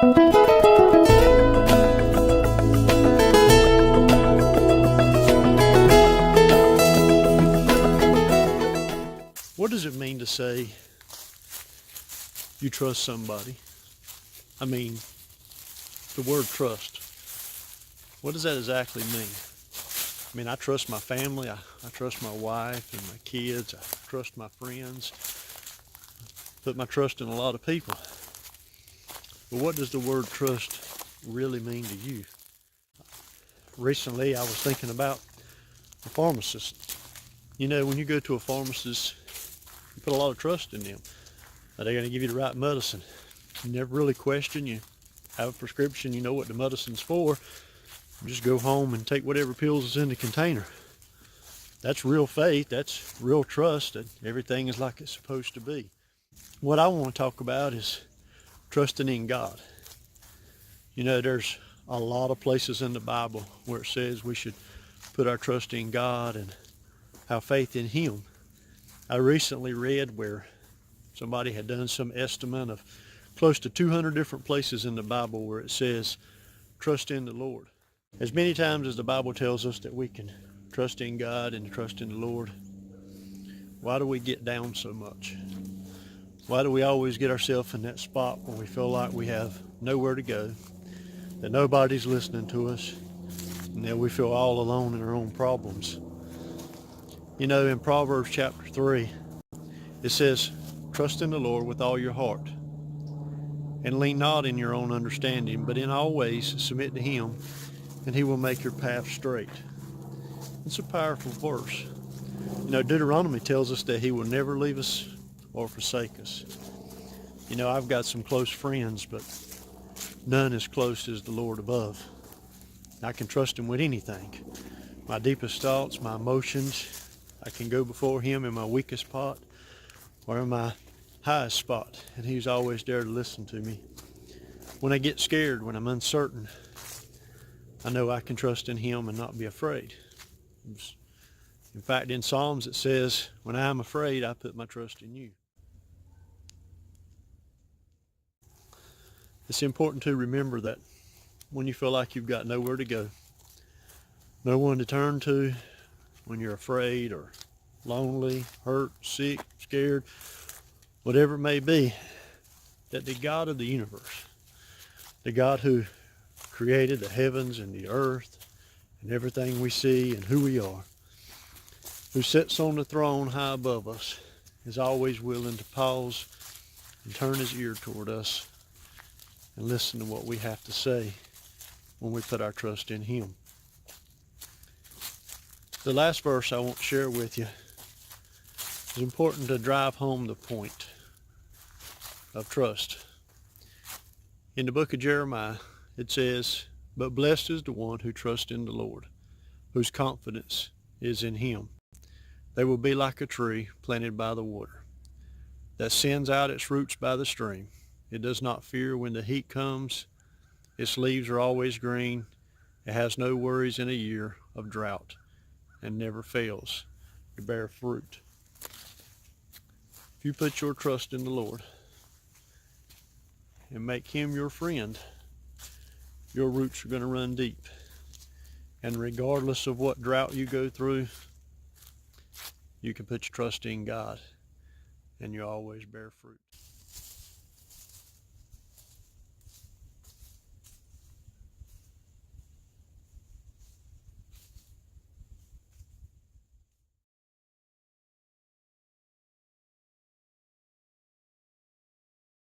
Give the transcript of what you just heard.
What does it mean to say you trust somebody? I mean, the word trust. What does that exactly mean? I mean, I trust my family, I trust my wife and my kids, I trust my friends, put my trust in a lot of people. But what does the word trust really mean to you? Recently, I was thinking about a pharmacist. You know, when you go to a pharmacist, you put a lot of trust in them. That they're going to give you the right medicine. You never really question. You have a prescription, you know what the medicine's for. You just go home and take whatever pills is in the container. That's real faith. That's real trust that everything is like it's supposed to be. What I want to talk about is trusting in God. You know, there's a lot of places in the Bible where it says we should put our trust in God and have faith in Him. I recently read where somebody had done some estimate of close to 200 different places in the Bible where it says, trust in the Lord. As many times as the Bible tells us that we can trust in God and trust in the Lord, why do we get down so much? Why do we always get ourselves in that spot where we feel like we have nowhere to go, that nobody's listening to us, and that we feel all alone in our own problems? You know, in Proverbs chapter 3, it says, trust in the Lord with all your heart, and lean not in your own understanding, but in all ways submit to Him, and He will make your path straight. It's a powerful verse. You know, Deuteronomy tells us that He will never leave us or forsake us. You know, I've got some close friends, but none as close as the Lord above. I can trust Him with anything. My deepest thoughts, my emotions, I can go before Him in my weakest spot or in my highest spot, and He's always there to listen to me. When I get scared, when I'm uncertain, I know I can trust in Him and not be afraid. In fact, in Psalms it says, when I am afraid, I put my trust in You. It's important to remember that when you feel like you've got nowhere to go, no one to turn to, when you're afraid or lonely, hurt, sick, scared, whatever it may be, that the God of the universe, the God who created the heavens and the earth and everything we see and who we are, who sits on the throne high above us, is always willing to pause and turn His ear toward us and listen to what we have to say when we put our trust in Him. The last verse I want to share with you is important to drive home the point of trust. In the book of Jeremiah, it says, but blessed is the one who trusts in the Lord, whose confidence is in Him. They will be like a tree planted by the water, that sends out its roots by the stream. It does not fear when the heat comes. Its leaves are always green. It has no worries in a year of drought, and never fails to bear fruit. If you put your trust in the Lord and make Him your friend, your roots are going to run deep. And regardless of what drought you go through, you can put your trust in God, and you always bear fruit.